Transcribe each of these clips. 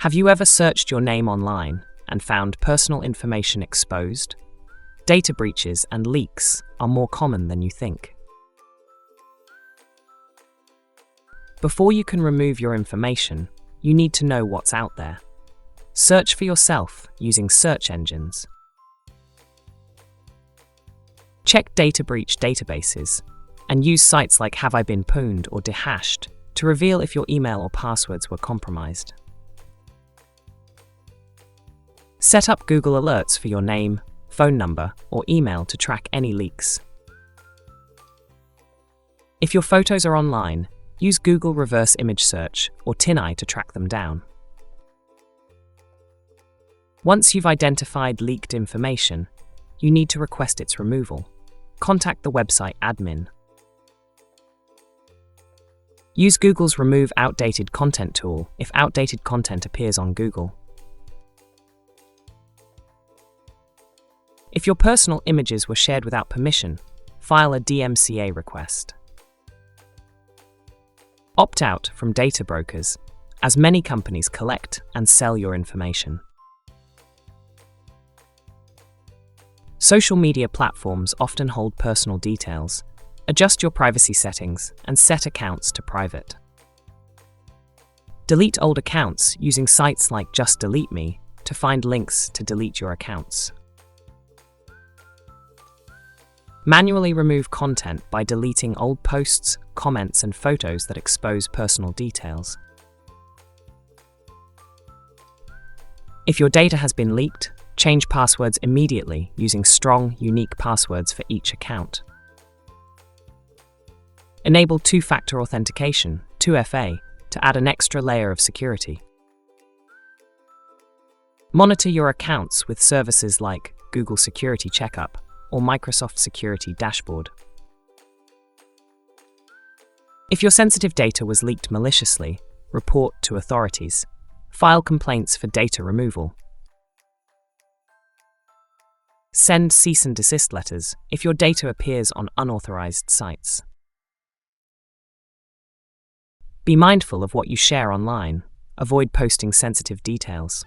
Have you ever searched your name online and found personal information exposed? Data breaches and leaks are more common than you think. Before you can remove your information, you need to know what's out there. Search for yourself using search engines. Check data breach databases and use sites like Have I Been Pwned or Dehashed to reveal if your email or passwords were compromised. Set up Google Alerts for your name, phone number, or email to track any leaks. If your photos are online, use Google Reverse Image Search or TinEye to track them down. Once you've identified leaked information, you need to request its removal. Contact the website admin. Use Google's Remove Outdated Content tool if outdated content appears on Google. If your personal images were shared without permission, file a DMCA request. Opt out from data brokers, as many companies collect and sell your information. Social media platforms often hold personal details. Adjust your privacy settings and set accounts to private. Delete old accounts using sites like Just Delete Me to find links to delete your accounts. Manually remove content by deleting old posts, comments, and photos that expose personal details. If your data has been leaked, change passwords immediately using strong, unique passwords for each account. Enable two-factor authentication, 2FA, to add an extra layer of security. Monitor your accounts with services like Google Security Checkup or Microsoft Security Dashboard. If your sensitive data was leaked maliciously, report to authorities. File complaints for data removal. Send cease and desist letters if your data appears on unauthorized sites. Be mindful of what you share online. Avoid posting sensitive details.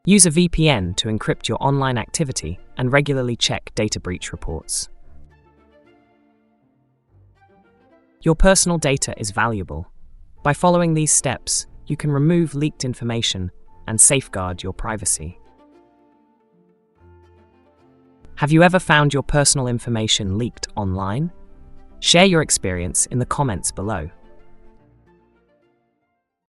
Use a VPN to encrypt your online activity and regularly check data breach reports. Your personal data is valuable. By following these steps, you can remove leaked information and safeguard your privacy. Have you ever found your personal information leaked online? Share your experience in the comments below.